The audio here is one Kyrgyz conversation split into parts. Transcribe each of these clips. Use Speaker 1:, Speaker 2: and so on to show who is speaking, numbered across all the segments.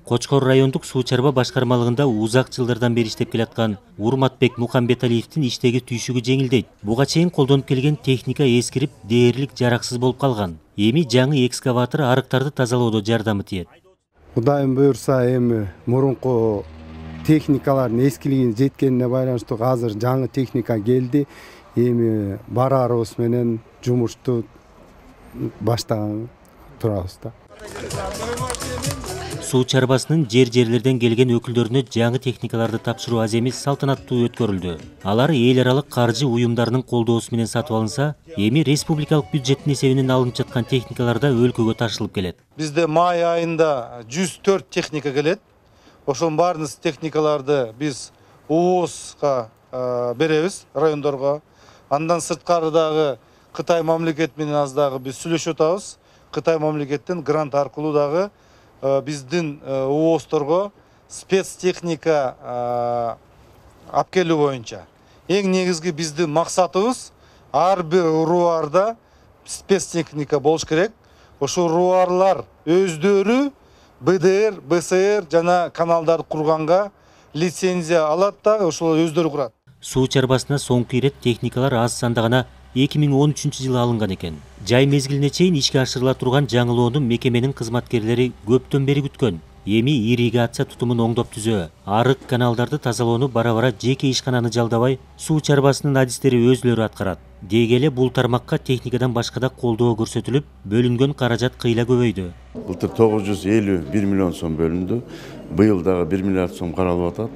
Speaker 1: Кочкор райондук суу чарба башкармалыгында узак жылдардан бери иштеп келаткан Урматбек Мукамбеталиевдин иштеги түйшүгү жеңилдейт. Буга чейин колдонуп келген техника эскирип, дээрлик жараксыз болуп калган. Эми жаңы экскаватор арыктарды тазалоодо жардамы тиет.
Speaker 2: Кудайым буйрса, эми мурунку техникалардын эскилигине жеткенине байланыштуу азыр жаңы техника келди. Эми барарыбыз менен жумушту баштаган турабыз да.
Speaker 1: Суу чарбасынын жерлерден келген өкүлдөрүнө жаңы техникаларды тапшыруу аз эмес салтанаттуу өткөрүлдү. Алар эл аралык каржы уюмдарынын колдоосу менен сатып алынса, эми республикалык бюджеттин эсебинен алынып жаткан техникалар да өлкөгө ташылып келет.
Speaker 3: Бизде май айында 104 техника келет. Ошонун баарын техникаларды биз ООСка беребиз, райондорго. Андан сырткары дагы Кытай мамлекети менен аз дагы биз сүйлөшүп атабыз. Кытай мамлекеттен грант аркылуу дагы биздин ООСторго спецтехника алып келүү боюнча. Эң негизги биздин максатыбыз ар бир руарда спецтехника болуш керек. Ошол руарлар өздөрү БДР, БСР жана каналдарды курганга лицензия алат да, ошол өздөрү курат.
Speaker 1: Суу чарбасына соңку ирет техникалар аз санда гана 2013-жылы алынган экен. Жай мезгилине чейин ишке ашырыла турган жаңылоону мекеменин кызматкерлери көптөн бери күткөн. Эми ирригация тутумун оңдоп түзөө, арык каналдарды тазалоону бара-бара жеке ишкананы жалдабай, суу чарбасынын адистери өзлөрү аткарат. Деги эле бул тармакка техникадан башка да колдоо көрсөтүлүп, бөлүнгөн каражат кыйла көбөйдү.
Speaker 4: Былтыр 951 миллион сом бөлүндү. Быйыл дагы 1 миллиард сом каралып атат.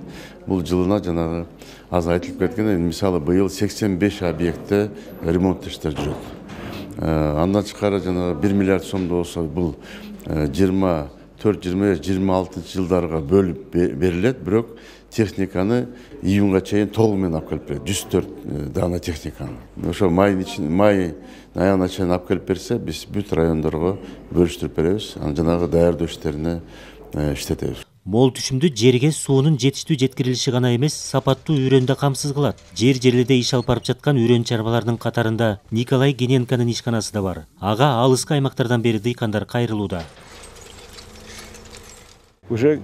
Speaker 4: Бул жылына жанагы аз айтылып кеткен, мисалы быйыл 85 объектте ремонт иштери жүрөт. Андан тышкары жанагы 1 миллиард сомдо болсо бул 24-26 жылдарга бөлүп берилет, бирок техниканы июнга чейин толугу менен алып келип берет. 104 дана техниканы. Ошо май аягына чейин алып келип берсе, биз бүт райондорго бөлүштүрүп беребиз. Анан жанагы даярдоо иштерине иштетебиз.
Speaker 1: Мол түшүмдү жерге суунун жетиштүү жеткирилиши гана эмес, сапаттуу үрөн да камсыз кылат. Жерлерде иш алып барып жаткан үрөн чарбаларынын катарында Николай Гененканын ишканасы да бар. Ага алыскы аймактардан бери дыйкандар кайрылууда.
Speaker 5: Уже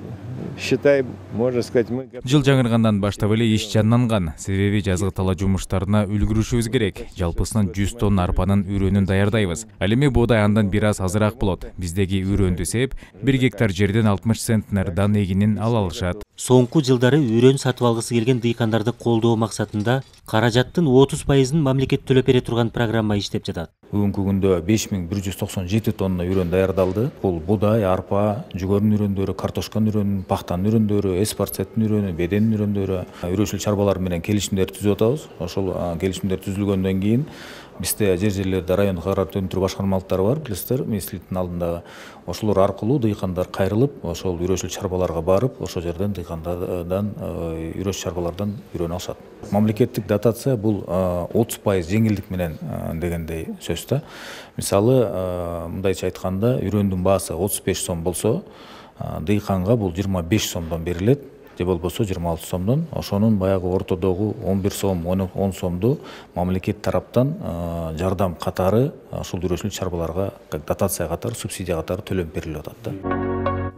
Speaker 5: считай, можно сказать, мы...
Speaker 6: Жыл жаңыргандан баштап эле иш жанданган. Себеби жазгы тала жумуштарына үлгүрүшүбүз керек. Жалпысынан 100 тонна арпанын үрөнүн даярдайбыз. Ал эми буудай андан бир аз азыраак болот. Биздеги үрөндү сеп 1 гектар жерден 60 центнердан эгинин ала алышат.
Speaker 1: Соңку жылдары үрөн сатып алгысы келген дыйкандарды колдоо максатында каражаттын 30%ын мамлекет төлөп бере турган программа иштеп жатат.
Speaker 7: Бүгүнкү күндө 5197 тонна үрөн даярдалды. Бул будай, арпа, жүгөрүн үрөндөрү, картошкан үрөнү, пахтанын үрөндөрү, эспарцеттин үрөнү, беденин үрөндөрү, үрөчүл чарбалар менен келишимдер түзүп атабыз. Ошол келишимдер түзүлгөндөн кийин бизде жерлерде райондук агрардык өнүктүрүү башкармалыктары бар, билесиздер, министрликтин алдында. Ошолор аркылуу дыйкандар кайрылып, ошол үрөчүл чарбаларга барып, ошол жерден дыйкандардан үрөч чарбалардан үрөн алышат. Мамлекеттик дотация бул 30% жеңилдик менен дегендей сөз да. Мисалы, мындайча айтканда, үрөндүн баасы 35 сом болсо, дыйканга бул 25 сомдон берилет. Же болбосо 26 сомдон, ошонун баягы ортодогу 11 сом, 10 сомду мамлекет тараптан жардам катары ошол үрөчүл чарбаларга дотация катары, субсидия катары төлөп берилип атат да.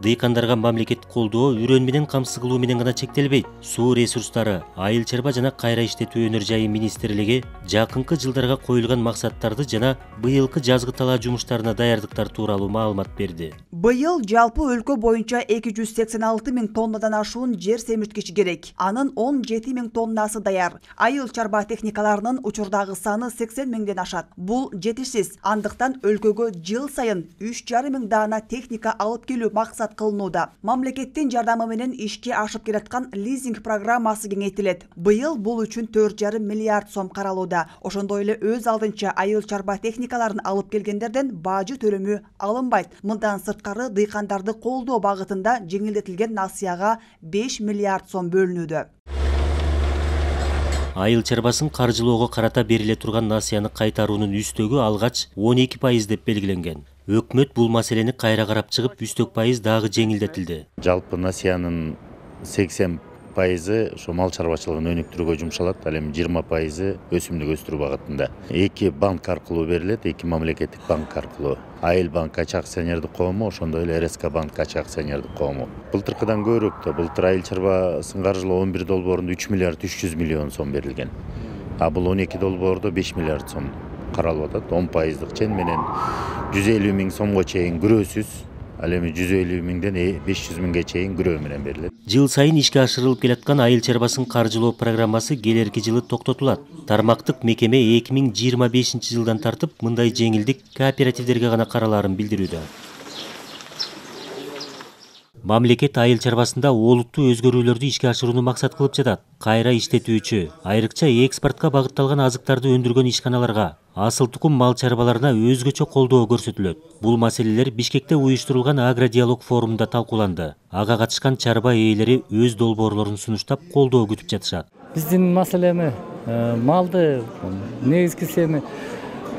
Speaker 1: Дыйкандарга мамлекет колдоо үрөн менен камсыз кылуу менен гана чектелбейт. Суу ресурстары, айыл чарба жана кайра иштетүү өнөр жайы министрлиги жакынкы жылдарга коюлган максаттарды жана быйылкы жазгы талаа жумуштарына даярдыктар тууралуу маалымат берди.
Speaker 8: Быйыл жалпы өлкө боюнча 286 000 тоннадан ашуун жер семирткичи керек. Анын 17 000 тоннасы даяр. Айыл чарба техникаларынын учурдагы саны 80 000ден ашат. Бул жетишсиз. Андыктан өлкөгө жыл сайын 3,5 000 дана техника алып келүү максат кылынууда. Мамлекеттин жардамы менен ишке ашып келаткан лизинг программасы кеңейтилет. Быйыл бул үчүн 4,5 миллиард сом каралууда. Ошондой эле өз алдынча айыл чарба техникаларын алып келгендерден бажы төлөмү алынбайт. Мындан сырткары дыйкандарды колдоо багытында жеңилдетилген насыяга 5 миллиард сом бөлүнүүдө.
Speaker 1: Айыл чарбасын каржылоого карата бериле турган насыяны кайтаруунун үстөгү алгач 12% деп белгиленген. Өкмөт бул маселени кайра карап чыгып, үстөк пайыз дагы жеңилдетилди.
Speaker 9: Жалпы насыянын 80 80% ошо мал чарбачылыгын өнүктүрүүгө жумшалат, ал эми 20% өсүмдүк өстүрүү багытында. 2 банк аркылуу берилет, 2 мамлекеттик банк аркылуу. Айыл банк ачык акционердик коому, ошондой эле РСК банк ачык акционердик коому. Былтыркыдан көбүрөөк да, былтыр айыл чарбасын каржылоо 11 долбоорунда 3 миллиард 300 миллион сом берилген. А бул 12 долбоордо 5 миллиард сом каралып атат. 10%дык чен менен 150 миң сомго чейин күрөөсүз, ал эми 150 миңден 500 миңге чейин күрөө менен берилет.
Speaker 1: Жыл сайын ишке ашырылып келаткан айыл чарбасын каржылоо программасы келерки жылы токтотулат. Тармактык мекеме 2025 жылдан тартып мындай жеңилдик кооперативдерге гана караларын билдирүүдө. Мамлекет айыл чарбасында олуттуу өзгөрүүлөрдү ишке ашырууну максат кылып жатат. Кайра иштетүүчү, айрыкча экспортко багытталган азыктарды өндүргөн ишканаларга, асыл тукум мал чарбаларына өзгөчө колдоо көрсөтүлөт. Бул маселелер Бишкекте уюштурулган агродиалог форумунда талкууланды. Ага катышкан чарба ээлери өз долбоорлорун сунуштап колдоо күтүп жатышат.
Speaker 10: Биздин маселеми малды негизгиси эми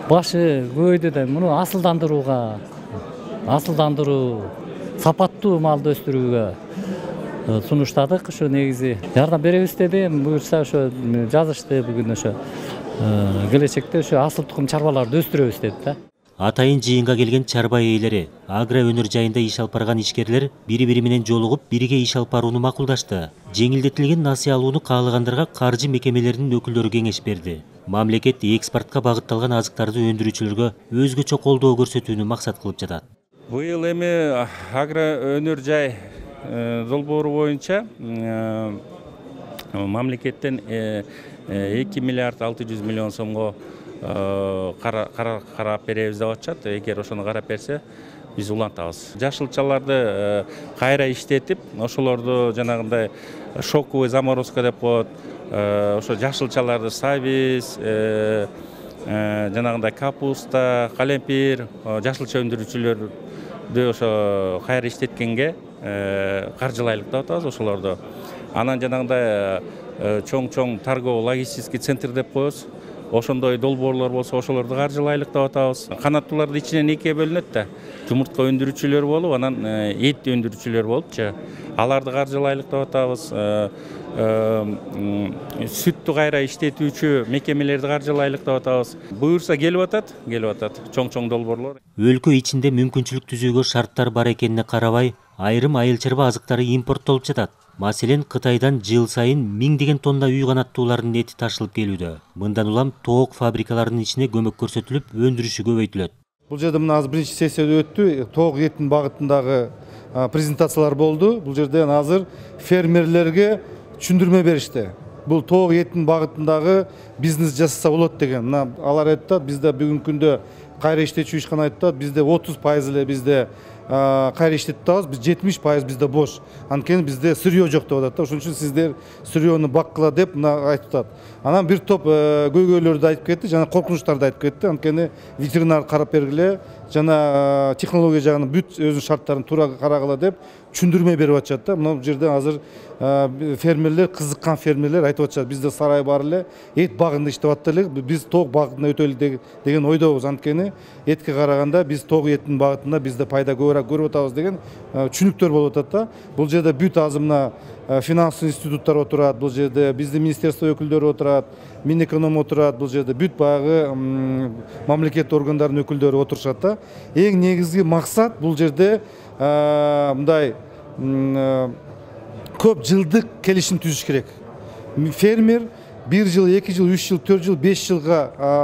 Speaker 10: башы көбөйдү да, муну асылдандыруу, сапаттуу малды өстүрүүгө сунуштадык. Ошо негизи жардам беребиз деди. Буюрса ошо жазышты бүгүн ошо келечекте ошо асыл тукум чарбаларды өстүрөбүз деди да.
Speaker 1: Атайын жыйынга келген чарба ээлери, агро өнөр жайында иш алып барган ишкерлер бири-бири менен жолугуп, бирге иш алып барууну макулдашты. Жеңилдетилген насыя алууну каалагандарга каржы мекемелеринин өкүлдөрү кеңеш берди. Мамлекет экспортко багытталган азыктарды өндүрүүчүлөргө өзгөчө колдоо көрсөтүүнү максат кылып жатат.
Speaker 11: Быйыл эми агро өнөр жай долбоору боюнча мамлекеттен 2 миллиард 600 миллион сомго карап беребиз деп атышат. Эгер ошону карап берсе, биз улантабыз. Жашылчаларды кайра иштетип, ошолорду жанагындай шоковый заморозка деп коет. Ошо жашылчаларды сабиз, жанагындай капуста, калемпир, жашылча өндүрүүчүлөрдү ошо кайра иштеткенге каржылайлык деп атабыз ошолорду. Анан жанагындай чоң торгово логистический центр деп коебуз. Ошондой долбоорлор болсо ошолорду каржылайлык деп атабыз. Канаттууларды ичинен экиге бөлүнөт да. Жумуртка өндүрүүчүлөр болуп, анан эт өндүрүүчүлөр болупчу. Аларды каржылайлык деп атабыз. Сүттү кайра иштетүүчү мекемелерди каржылайлык деп атабыз. Буюрса келип атат. Чоң долбоорлор.
Speaker 1: Өлкө ичинде мүмкүнчүлүк түзүүгө шарттар бар экенине карабай, айрым айыл чарба азыктары импорттолуп жатат. Маселен, Кытайдан жыл сайын миңдеген тонна үй канаттууларынын эти ташылып келүүдө. Мындан улам тоок фабрикаларынын ичине көмөк көрсөтүлүп, өндүрүшү көбөйтүлөт.
Speaker 3: Бул жерде мына азыр биринчи сессияда өттү. Тоок этинин багытындагы презентациялар болду. Бул жерден азыр фермерлерге түшүндүрмө беришти. Бул тоок этинин багытындагы бизнес жасаса болот деген. Мына алар айтат, бизде бүгүнкү күндө кайра иштетүүчү ишкана айтат, бизде 30% эле бизде кайра иштетип атабыз, биз 70% бизде бош. Анткени бизде сырьё жок деп атат. Ошон үчүн сиздер сырьёну баккыла деп мына айтып атат. Анан бир топ көйгөйлөрдү айтып кетти, жана коркунучтарды айтып кетти. Анткени ветеринар карап бергиле, жана технология жагынан бүт өзүнүн шарттарын туура карагыла деп түшүндүрмө берип атышат да. Мына бул жерде азыр фермерлер, кызыккан фермерлер айтып атышат, бизде сарай бар эле, эт багында иштеп атат элек, биз тоок багытына өтөлү деген ойдобуз. Анткени этке караганда биз тоок этинин багытында бизде пайда көбүрөөк көрүп атабыз деген түшүнүктөр болуп атат да. Бул жерде бүт азыр мына финансовый институттар отурат, бул жерде биздин министерство өкүлдөрү отурат, Минэконом отурат, бул жерде бүт баягы мамлекет органдарынын өкүлдөрү отурушат да. Эң негизги максат бул жерде мындай көп жылдык келишим түзүш керек. Фермер 1 жыл, 2 жыл, 3 жыл, 4 жыл, 5 жылга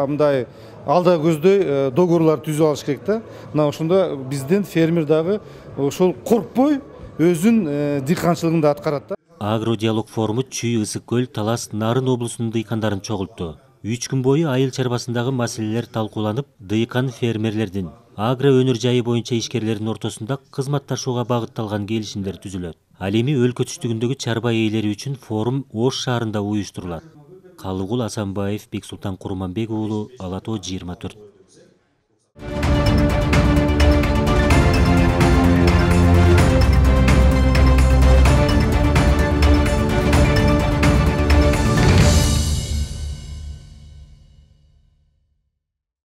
Speaker 3: мындай алда көздөй договорлар түзүп алыш керек да. Мына ошондо биздин фермер дагы ошол коркпой өзүн дыйканчылыгында аткарат да.
Speaker 1: Агродиалог форуму Чүй, Ысык көл, Талас, Нарын облусунун дыйкандарын чогултту. 3 күн бою айыл чарбасындагы маселелер талкууланып, дыйкан фермерлердин, агро өнөр жайы боюнча ишкерлердин ортосунда кызматташууга багытталган келишимдер түзүлөт. Ал эми өлкө түштүгүндөгү чарба ээлери үчүн форум Ош шаарында уюштурулат. Калыгул Асанбаев, Бексултан Курманбек уулу, Ала Тоо 24.